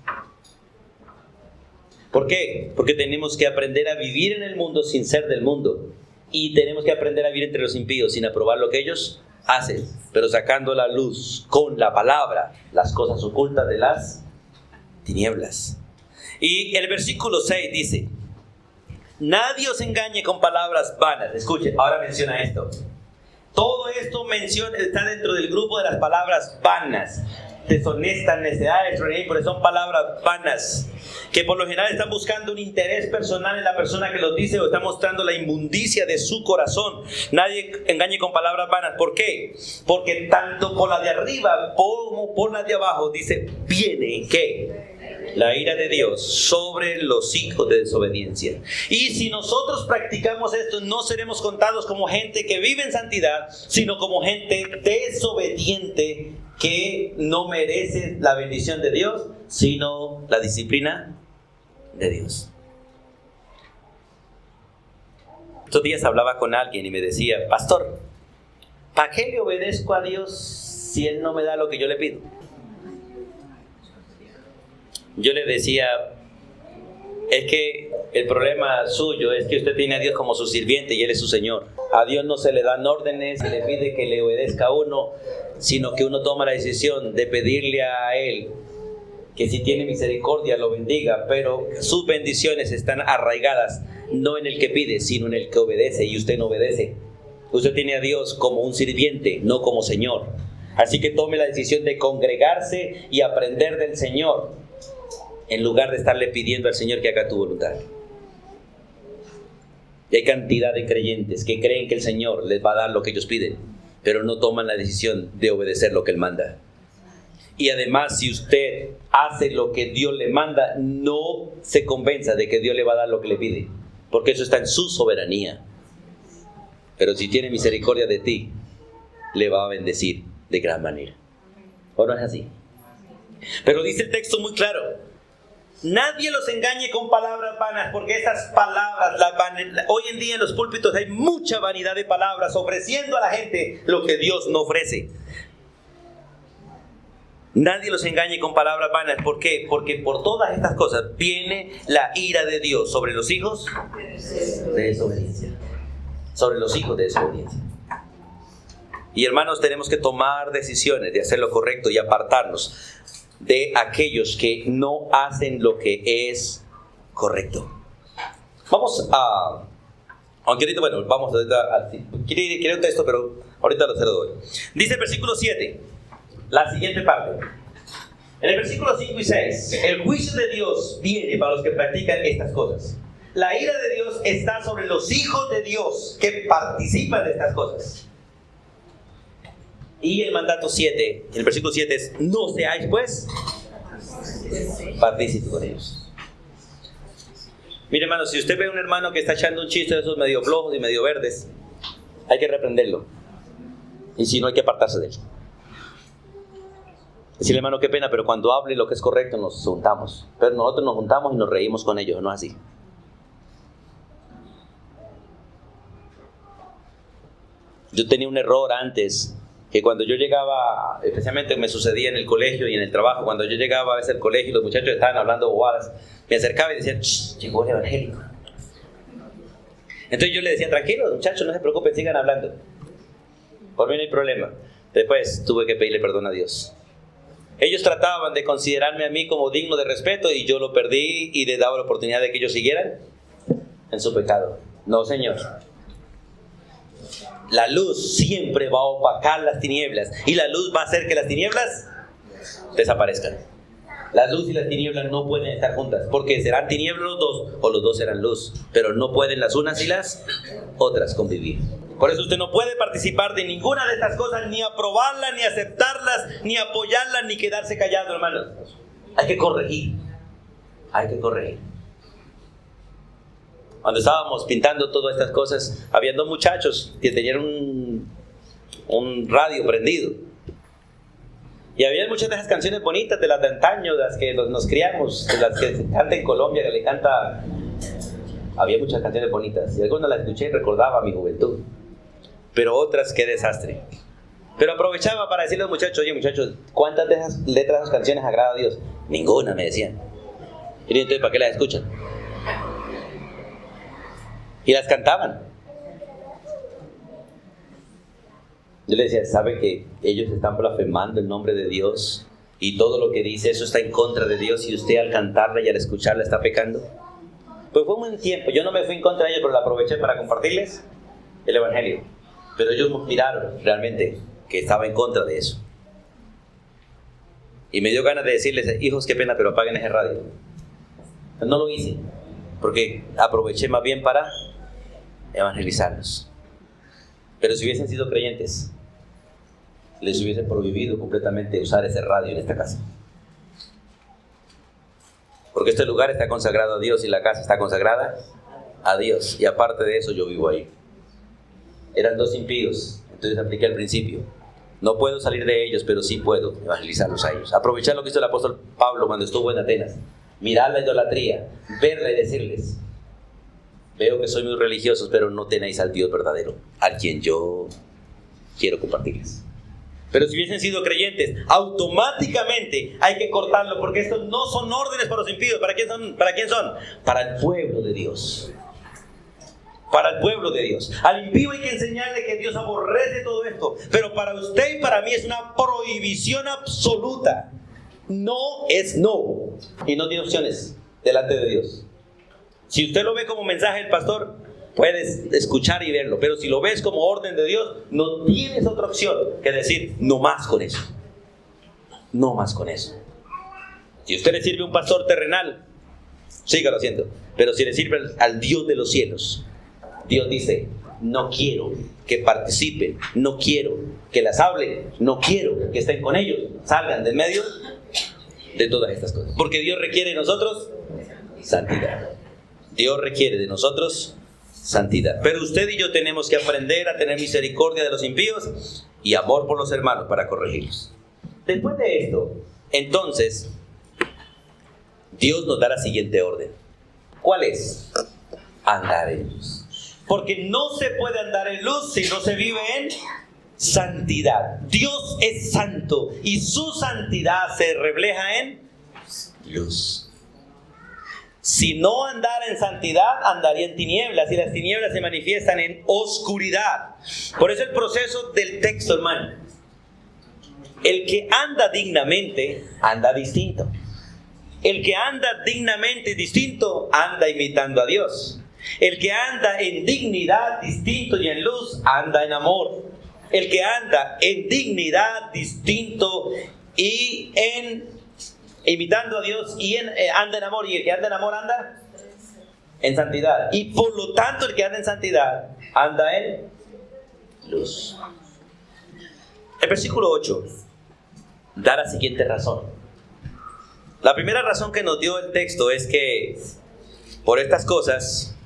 ¿Por qué? Porque tenemos que aprender a vivir en el mundo sin ser del mundo. Y tenemos que aprender a vivir entre los impíos sin aprobar lo que ellos hacen, pero sacando a la luz con la palabra las cosas ocultas de las tinieblas. Y el versículo 6 dice, nadie os engañe con palabras vanas. Escuche, ahora menciona esto. Todo esto está dentro del grupo de las palabras vanas. Deshonestas, necedades, porque son palabras vanas, que por lo general están buscando un interés personal en la persona que los dice o está mostrando la inmundicia de su corazón. Nadie engañe con palabras vanas. ¿Por qué? Porque tanto por la de arriba como por la de abajo, dice, viene ¿qué? La ira de Dios sobre los hijos de desobediencia. Y si nosotros practicamos esto, no seremos contados como gente que vive en santidad, sino como gente desobediente que no merece la bendición de Dios, sino la disciplina de Dios. Estos días hablaba con alguien y me decía, pastor, ¿para qué le obedezco a Dios si Él no me da lo que yo le pido? Yo le decía, es que el problema suyo es que usted tiene a Dios como su sirviente y Él es su Señor. A Dios no se le dan órdenes, se le pide que le obedezca a uno, sino que uno toma la decisión de pedirle a Él que si tiene misericordia lo bendiga, pero sus bendiciones están arraigadas no en el que pide, sino en el que obedece, y usted no obedece. Usted tiene a Dios como un sirviente, no como Señor. Así que tome la decisión de congregarse y aprender del Señor, en lugar de estarle pidiendo al Señor que haga tu voluntad. Y hay cantidad de creyentes que creen que el Señor les va a dar lo que ellos piden, pero no toman la decisión de obedecer lo que Él manda. Y además, si usted hace lo que Dios le manda, no se convenza de que Dios le va a dar lo que le pide, porque eso está en su soberanía. Pero si tiene misericordia de ti, le va a bendecir de gran manera. ¿O no es así? Pero dice el texto muy claro, nadie los engañe con palabras vanas, porque esas palabras, hoy en día en los púlpitos hay mucha vanidad de palabras, ofreciendo a la gente lo que Dios no ofrece. Nadie los engañe con palabras vanas. ¿Por qué? Porque por todas estas cosas viene la ira de Dios sobre los hijos de desobediencia. Sobre los hijos de desobediencia. Y hermanos, tenemos que tomar decisiones de hacer lo correcto y apartarnos de aquellos que no hacen lo que es correcto. Vamos a... Aunque ahorita, bueno, vamos a... Quiero un texto, pero ahorita se lo doy. Dice el versículo 7, la siguiente parte. En el versículo 5 y 6, el juicio de Dios viene para los que practican estas cosas. La ira de Dios está sobre los hijos de Dios que participan de estas cosas. Y el mandato 7, el versículo 7 es: no seáis pues partícipes con ellos. Mire, hermano, si usted ve a un hermano que está echando un chiste de esos medio flojos y medio verdes, hay que reprenderlo. Y si no, hay que apartarse de él. Decirle, hermano, qué pena, pero cuando hable lo que es correcto nos juntamos. Pero nosotros nos juntamos y nos reímos con ellos, no es así. Yo tenía un error antes, que cuando yo llegaba, especialmente me sucedía en el colegio y en el trabajo, cuando yo llegaba a veces al colegio y los muchachos estaban hablando bobadas, me acercaba y decía, llegó el evangélico. Entonces yo le decía, tranquilos muchachos, no se preocupen, sigan hablando. Por mí no hay problema. Después tuve que pedirle perdón a Dios. Ellos trataban de considerarme a mí como digno de respeto y yo lo perdí y les daba la oportunidad de que ellos siguieran en su pecado. No, Señor. La luz siempre va a opacar las tinieblas y la luz va a hacer que las tinieblas desaparezcan. La luz y las tinieblas no pueden estar juntas, porque serán tinieblas los dos o los dos serán luz, pero no pueden las unas y las otras convivir. Por eso usted no puede participar de ninguna de estas cosas, ni aprobarlas, ni aceptarlas, ni apoyarlas, ni quedarse callado, hermanos. Hay que corregir. Hay que corregir. Cuando estábamos pintando todas estas cosas, había dos muchachos que tenían un radio prendido. Y había muchas de esas canciones bonitas, de las de antaño, de las que nos criamos, de las que se canta en Colombia, que le canta. Había muchas canciones bonitas. Y algunas las escuché y recordaba mi juventud. Pero otras, qué desastre. Pero aprovechaba para decirle a los muchachos, oye muchachos, ¿cuántas de esas letras de esas canciones agrada a Dios? Ninguna, me decían. Y entonces, ¿para qué las escuchan? Y las cantaban. Yo le decía, ¿sabe que ellos están blasfemando el nombre de Dios? Y todo lo que dice, eso está en contra de Dios, y usted al cantarla y al escucharla está pecando. Pues fue un buen tiempo. Yo no me fui en contra de ellos, pero la aproveché para compartirles el evangelio. Pero ellos me miraron realmente que estaba en contra de eso. Y me dio ganas de decirles, hijos, qué pena, pero apaguen ese radio. Pero no lo hice, porque aproveché más bien para evangelizarlos. Pero si hubiesen sido creyentes, les hubiese prohibido completamente usar ese radio en esta casa. Porque este lugar está consagrado a Dios y la casa está consagrada a Dios. Y aparte de eso, yo vivo ahí. Eran dos impíos, entonces apliqué al principio. No puedo salir de ellos, pero sí puedo evangelizarlos a ellos. Aprovechar lo que hizo el apóstol Pablo cuando estuvo en Atenas. Mirar la idolatría, verla y decirles, veo que sois muy religiosos, pero no tenéis al Dios verdadero, a quien yo quiero compartirles. Pero si hubiesen sido creyentes, automáticamente hay que cortarlo, porque estos no son órdenes para los impíos. ¿Para quién son? ¿Para quién son? Para el pueblo de Dios. Para el pueblo de Dios. Al impío hay que enseñarle que Dios aborrece todo esto, pero para usted y para mí es una prohibición absoluta. No es no, y no tiene opciones delante de Dios. Si usted lo ve como mensaje del pastor, puedes escuchar y verlo, pero si lo ves como orden de Dios, no tienes otra opción que decir no más con eso. No más con eso. Si usted le sirve a un pastor terrenal, sígalo haciendo, pero si le sirve al Dios de los cielos, Dios dice, no quiero que participen, no quiero que las hablen, no quiero que estén con ellos, salgan de medio de todas estas cosas. Porque Dios requiere de nosotros santidad. Dios requiere de nosotros santidad. Pero usted y yo tenemos que aprender a tener misericordia de los impíos y amor por los hermanos para corregirlos. Después de esto, entonces, Dios nos da la siguiente orden. ¿Cuál es? Andar en luz. Porque no se puede andar en luz si no se vive en santidad. Dios es santo y su santidad se refleja en luz. Si no andara en santidad, andaría en tinieblas, y las tinieblas se manifiestan en oscuridad. Por eso el proceso del texto, hermano. El que anda dignamente, anda distinto. El que anda dignamente distinto, anda imitando a Dios. El que anda en dignidad distinto y en luz, anda en amor. El que anda en dignidad distinto y en imitando a Dios y anda en amor, y el que anda en amor anda en santidad, y por lo tanto el que anda en santidad anda en luz. El versículo 8 da la siguiente razón. La primera razón que nos dio el texto es que por estas cosas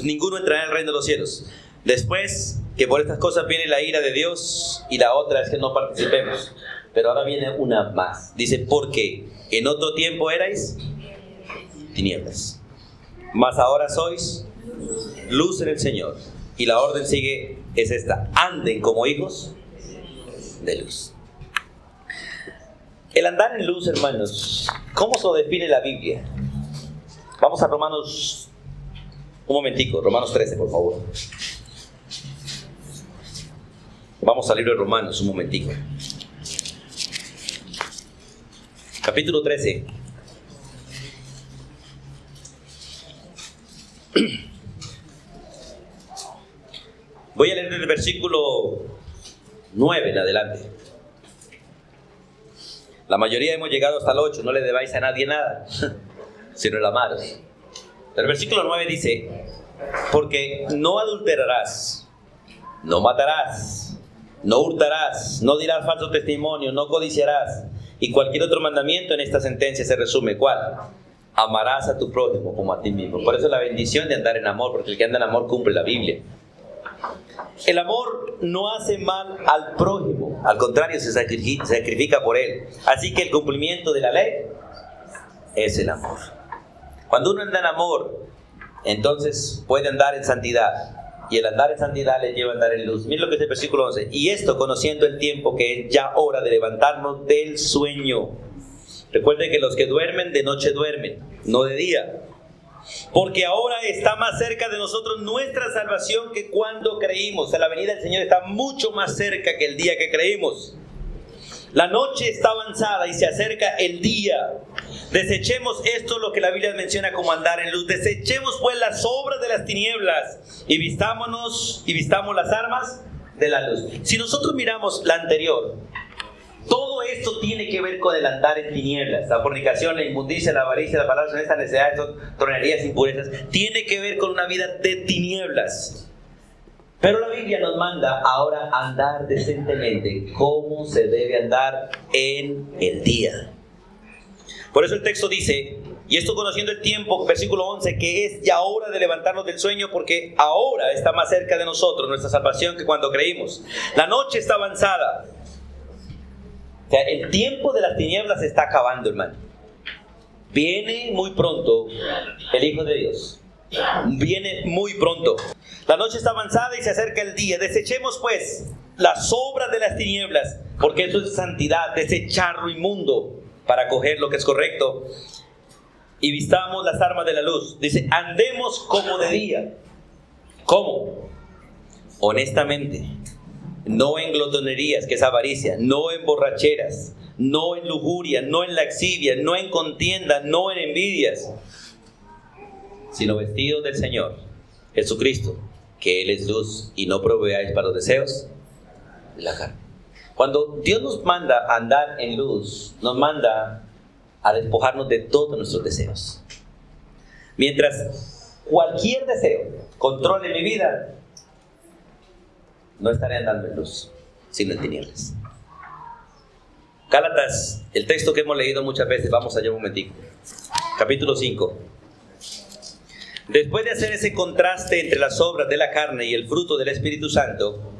ninguno entrará en el reino de los cielos. Después, que por estas cosas viene la ira de Dios, y la otra es que no participemos. Pero ahora viene una más. Dice, porque en otro tiempo erais tinieblas, mas ahora sois luz en el Señor. Y la orden sigue, es esta: anden como hijos de luz. El andar en luz, hermanos, ¿cómo se lo define la Biblia? Vamos a Romanos, un momentico, Romanos 13, por favor. Vamos al libro de Romanos, un momentico. Capítulo 13. Voy a leer desde el versículo 9 en adelante. La mayoría hemos llegado hasta el 8. No le debáis a nadie nada, sino el amaros. El versículo 9 dice: porque no adulterarás, no matarás, no hurtarás, no dirás falso testimonio, no codiciarás. Y cualquier otro mandamiento en esta sentencia se resume. ¿Cuál? Amarás a tu prójimo como a ti mismo. Por eso la bendición de andar en amor, porque el que anda en amor cumple la Biblia. El amor no hace mal al prójimo, al contrario, se sacrifica por él. Así que el cumplimiento de la ley es el amor. Cuando uno anda en amor, entonces puede andar en santidad. Y el andar en santidad le lleva a andar en luz. Miren lo que dice el versículo 11. Y esto conociendo el tiempo, que es ya hora de levantarnos del sueño. Recuerden que los que duermen de noche duermen, no de día. Porque ahora está más cerca de nosotros nuestra salvación que cuando creímos. O sea, la venida del Señor está mucho más cerca que el día que creímos. La noche está avanzada y se acerca el día. Desechemos esto, lo que la Biblia menciona como andar en luz. Desechemos pues las obras de las tinieblas y vistamos las armas de la luz. Si nosotros miramos la anterior, todo esto tiene que ver con el andar en tinieblas. La fornicación, la inmundicia, la avaricia, la palabra honesta, necesidades, tronerías, impurezas. Tiene que ver con una vida de tinieblas. Pero la Biblia nos manda ahora a andar decentemente, cómo se debe andar en el día. Por eso el texto dice, y esto conociendo el tiempo, versículo 11, que es ya hora de levantarnos del sueño, porque ahora está más cerca de nosotros nuestra salvación que cuando creímos. La noche está avanzada. O sea, el tiempo de las tinieblas se está acabando, hermano. Viene muy pronto el Hijo de Dios. Viene muy pronto. La noche está avanzada y se acerca el día. Desechemos pues las obras de las tinieblas, porque eso es santidad, desechar lo inmundo para coger lo que es correcto. Y vistamos las armas de la luz. Dice, andemos como de día. ¿Cómo? Honestamente. No en glotonerías, que es avaricia, no en borracheras, no en lujuria, no en laxivia, no en contienda, no en envidias, sino vestidos del Señor Jesucristo, que Él es luz, y no proveáis para los deseos de la carne. Cuando Dios nos manda a andar en luz, nos manda a despojarnos de todos nuestros deseos. Mientras cualquier deseo controle mi vida, no estaré andando en luz, sino en tinieblas. Gálatas, el texto que hemos leído muchas veces, vamos allá un momentico. Capítulo 5. Después de hacer ese contraste entre las obras de la carne y el fruto del Espíritu Santo,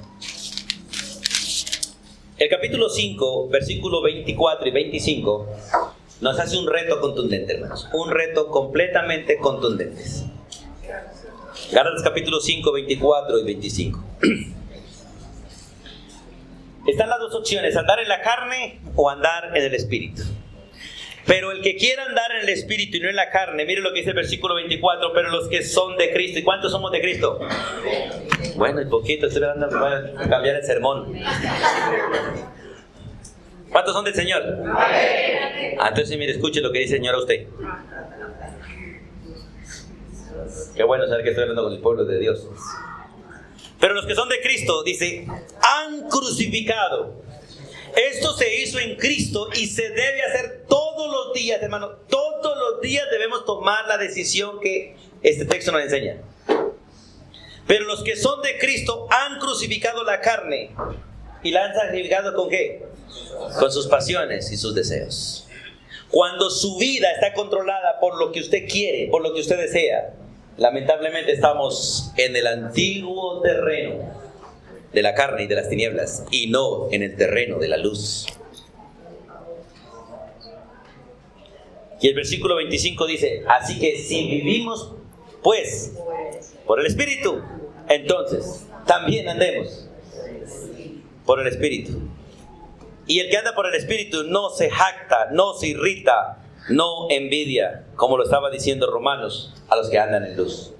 el capítulo 5, versículos 24 y 25, nos hace un reto contundente, hermanos. Un reto completamente contundente. Gálatas capítulo 5, 24 y 25. Están las dos opciones, andar en la carne o andar en el Espíritu. Pero el que quiera andar en el Espíritu y no en la carne, mire lo que dice el versículo 24, pero los que son de Cristo. ¿Y cuántos somos de Cristo? Bueno, y poquito, estoy hablando de cambiar el sermón. ¿Cuántos son del Señor? Entonces mire, escuche lo que dice el Señor a usted. Qué bueno saber que estoy hablando con el pueblo de Dios. Pero los que son de Cristo, dice, han crucificado. Esto se hizo en Cristo y se debe hacer todos los días, hermano. Todos los días debemos tomar la decisión que este texto nos enseña. Pero los que son de Cristo han crucificado la carne ¿Y la han sacrificado con qué? Con sus pasiones y sus deseos. Cuando su vida está controlada por lo que usted quiere, por lo que usted desea, lamentablemente estamos en el antiguo terreno de la carne y de las tinieblas, y no en el terreno de la luz. Y el versículo 25 dice: así que si vivimos pues por el Espíritu, entonces también andemos por el Espíritu. Y el que anda por el Espíritu no se jacta, no se irrita, no envidia, como lo estaba diciendo Romanos a los que andan en luz.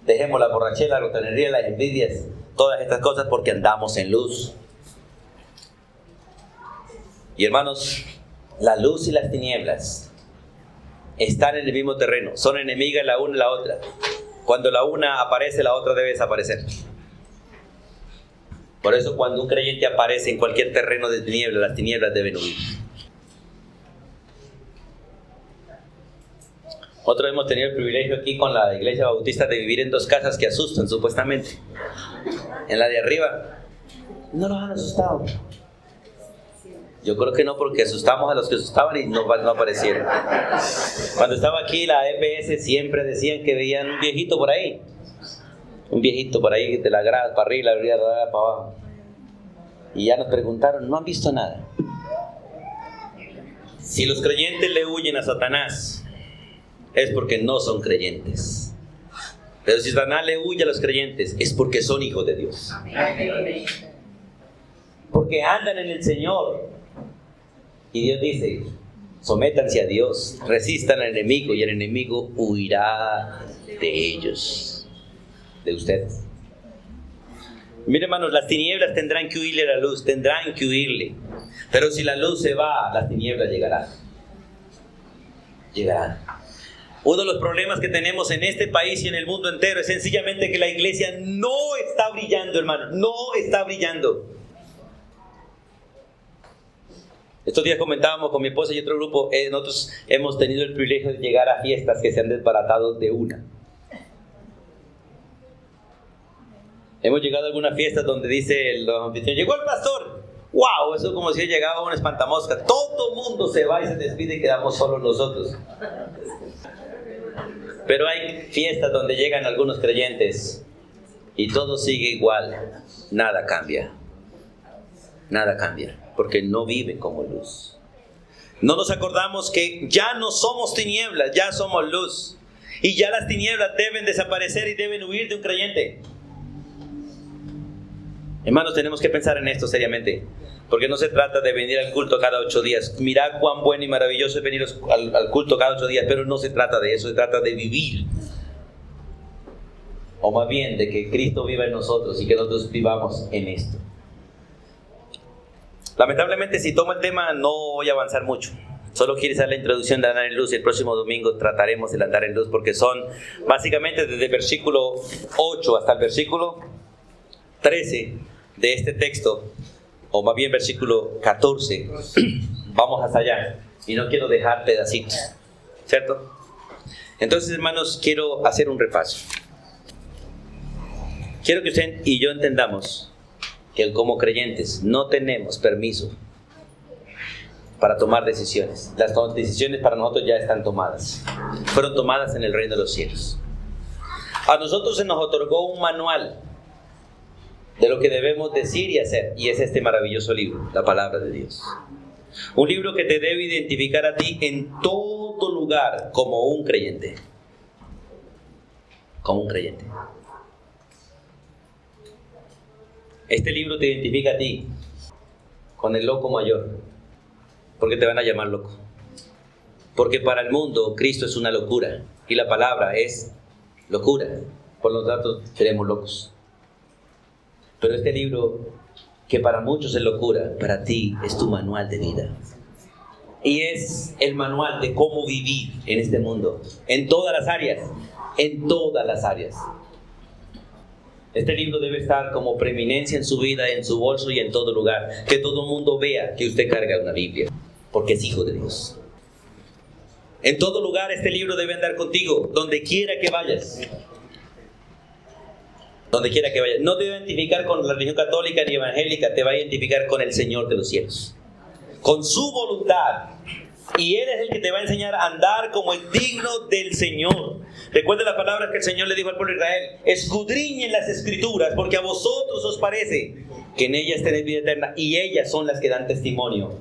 Dejemos la borrachera, la glotonería, las envidias, todas estas cosas, porque andamos en luz. Y hermanos, la luz y las tinieblas están en el mismo terreno, son enemigas la una y la otra. Cuando la una aparece, la otra debe desaparecer. Por eso cuando un creyente aparece en cualquier terreno de tinieblas, las tinieblas deben huir. Nosotros hemos tenido el privilegio aquí con la Iglesia Bautista de vivir en 2 casas que asustan supuestamente. En la de arriba no nos han asustado. Yo creo que no, porque asustamos a los que asustaban y no aparecieron. Cuando estaba aquí la EPS siempre decían que veían un viejito por ahí. Un viejito por ahí de la grada para arriba, la grada para abajo. Y ya nos preguntaron, no han visto nada. Si los creyentes le huyen a Satanás, es porque no son creyentes. Pero si Satanás le huye a los creyentes, es porque son hijos de Dios. Porque andan en el Señor. Y Dios dice: sométanse a Dios, resistan al enemigo, y el enemigo huirá de ellos, de ustedes. Miren, hermanos, las tinieblas tendrán que huirle a la luz, tendrán que huirle. Pero si la luz se va, las tinieblas llegarán. Llegarán. Uno de los problemas que tenemos en este país y en el mundo entero es sencillamente que la iglesia no está brillando, hermano, no está brillando. Estos días comentábamos con mi esposa y otro grupo, nosotros hemos tenido el privilegio de llegar a fiestas que se han desbaratado de una. Hemos llegado a algunas fiestas donde dice el anfitrión: llegó el pastor. ¡Wow! Eso es como si llegaba un espantamosca. Todo el mundo se va y se despide y quedamos solos nosotros. Pero hay fiestas donde llegan algunos creyentes y todo sigue igual. Nada cambia. Nada cambia. Porque no viven como luz. No nos acordamos que ya no somos tinieblas, ya somos luz. Y ya las tinieblas deben desaparecer y deben huir de un creyente. Hermanos, tenemos que pensar en esto seriamente. Porque no se trata de venir al culto cada 8 días. Mirad cuán bueno y maravilloso es venir al culto cada 8 días. Pero no se trata de eso, se trata de vivir. O más bien de que Cristo viva en nosotros y que nosotros vivamos en esto. Lamentablemente, si tomo el tema, no voy a avanzar mucho. Solo quiero hacer la introducción de andar en luz y el próximo domingo trataremos de andar en luz, porque son básicamente desde el versículo 8 hasta el versículo 13 de este texto, o más bien versículo 14, vamos hasta allá y no quiero dejar pedacitos, ¿cierto? Entonces, hermanos, quiero hacer un repaso. Quiero que usted y yo entendamos que como creyentes no tenemos permiso para tomar decisiones. Las decisiones para nosotros ya están tomadas. Fueron tomadas en el reino de los cielos. A nosotros se nos otorgó un manual de lo que debemos decir y hacer. Y es este maravilloso libro, la palabra de Dios. Un libro que te debe identificar a ti en todo lugar como un creyente. Como un creyente. Este libro te identifica a ti con el loco mayor, porque te van a llamar loco. Porque para el mundo Cristo es una locura y la palabra es locura. Por lo tanto, seremos locos. Pero este libro, que para muchos es locura, para ti es tu manual de vida. Y es el manual de cómo vivir en este mundo, en todas las áreas, en todas las áreas. Este libro debe estar como preeminencia en su vida, en su bolso y en todo lugar. Que todo el mundo vea que usted carga una Biblia, porque es hijo de Dios. En todo lugar este libro debe andar contigo, donde quiera que vayas. Donde quiera que vayas. No te va a identificar con la religión católica ni evangélica, te va a identificar con el Señor de los cielos. Con su voluntad. Y Él es el que te va a enseñar a andar como es digno del Señor. Recuerda las palabras que el Señor le dijo al pueblo de Israel. Escudriñen las Escrituras, porque a vosotros os parece que en ellas tenéis vida eterna. Y ellas son las que dan testimonio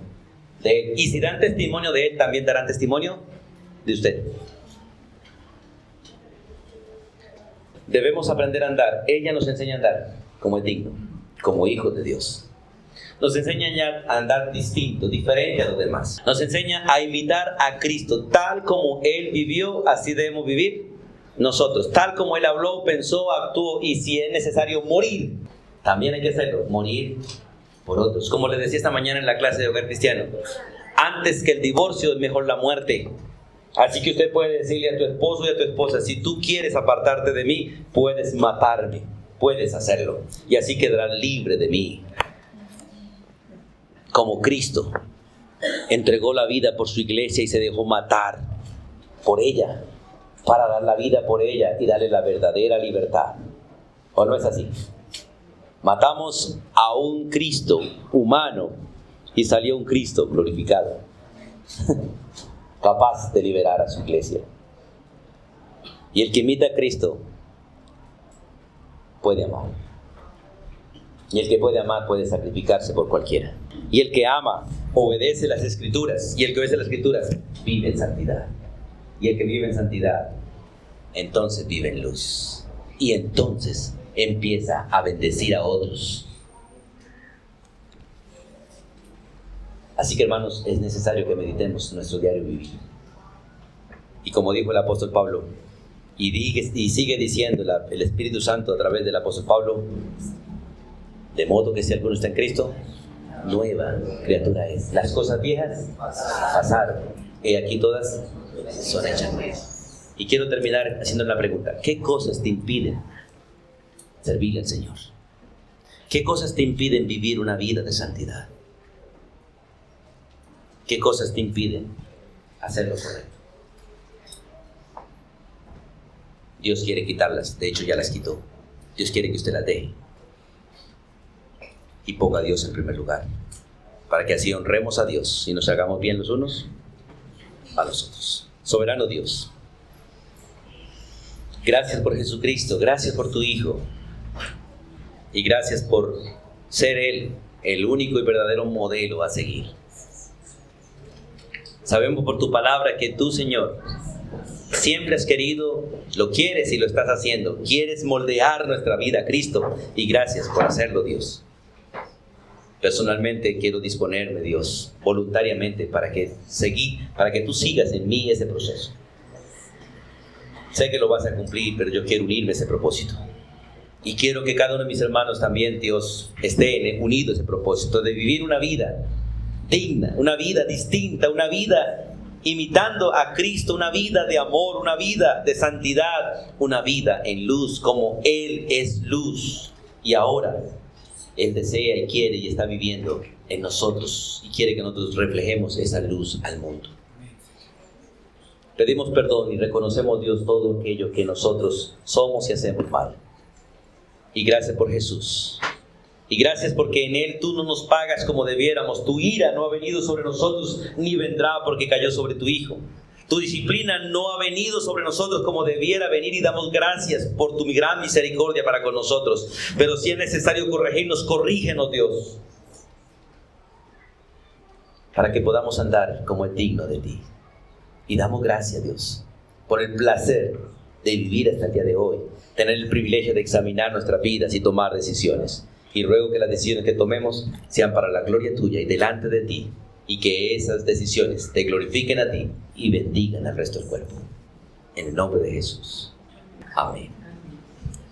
de Él. Y si dan testimonio de Él, también darán testimonio de usted. Debemos aprender a andar. Ella nos enseña a andar como es digno, como hijos de Dios. Nos enseña a andar distinto, diferente a los demás. Nos enseña a imitar a Cristo. Tal como Él vivió, así debemos vivir nosotros. Tal como Él habló, pensó, actuó, y si es necesario morir, también hay que hacerlo. Morir por otros. Como les decía esta mañana en la clase de Hogar Cristiano, antes que el divorcio es mejor la muerte. Así que usted puede decirle a tu esposo y a tu esposa, si tú quieres apartarte de mí, puedes matarme, puedes hacerlo, y así quedarás libre de mí. Como Cristo entregó la vida por su iglesia y se dejó matar por ella, para dar la vida por ella y darle la verdadera libertad. ¿O no es así? Matamos a un Cristo humano y salió un Cristo glorificado, capaz de liberar a su iglesia. Y el que imita a Cristo puede amar. Y el que puede amar puede sacrificarse por cualquiera. Y el que ama obedece las Escrituras. Y el que obedece las Escrituras vive en santidad. Y el que vive en santidad, entonces vive en luz. Y entonces empieza a bendecir a otros. Así que, hermanos, es necesario que meditemos nuestro diario vivir. Y como dijo el apóstol Pablo, y sigue diciendo el Espíritu Santo a través del apóstol Pablo, de modo que si alguno está en Cristo, nueva criatura es. Las cosas viejas pasaron, y aquí todas son hechas nuevas. Y quiero terminar haciendo una pregunta. ¿Qué cosas te impiden servirle al Señor? ¿Qué cosas te impiden vivir una vida de santidad? ¿Qué cosas te impiden hacer lo correcto? Dios quiere quitarlas, de hecho ya las quitó. Dios quiere que usted las deje y ponga a Dios en primer lugar, para que así honremos a Dios y nos hagamos bien los unos a los otros. Soberano Dios, gracias por Jesucristo, gracias por tu Hijo, y gracias por ser Él el único y verdadero modelo a seguir. Sabemos por tu palabra que tú, Señor, siempre has querido, lo quieres y lo estás haciendo. Quieres moldear nuestra vida a Cristo, y gracias por hacerlo, Dios. Personalmente quiero disponerme, Dios, voluntariamente para que tú sigas en mí ese proceso. Sé que lo vas a cumplir, pero yo quiero unirme a ese propósito. Y quiero que cada uno de mis hermanos también, Dios, esté unido a ese propósito de vivir una vida digna, una vida distinta, una vida imitando a Cristo, una vida de amor, una vida de santidad, una vida en luz, como Él es luz. Y ahora Él desea y quiere y está viviendo en nosotros, y quiere que nosotros reflejemos esa luz al mundo. Pedimos perdón y reconocemos, Dios, todo aquello que nosotros somos y hacemos mal. Y gracias por Jesús. Y gracias porque en Él tú no nos pagas como debiéramos. Tu ira no ha venido sobre nosotros, ni vendrá porque cayó sobre tu Hijo. Tu disciplina no ha venido sobre nosotros como debiera venir, y damos gracias por tu gran misericordia para con nosotros. Pero si es necesario corregirnos, corrígenos, Dios, para que podamos andar como es digno de ti. Y damos gracias, Dios, por el placer de vivir hasta el día de hoy, tener el privilegio de examinar nuestras vidas y tomar decisiones. Y ruego que las decisiones que tomemos sean para la gloria tuya y delante de ti, y que esas decisiones te glorifiquen a ti y bendigan al resto del cuerpo. En el nombre de Jesús. Amén.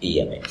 Y amén.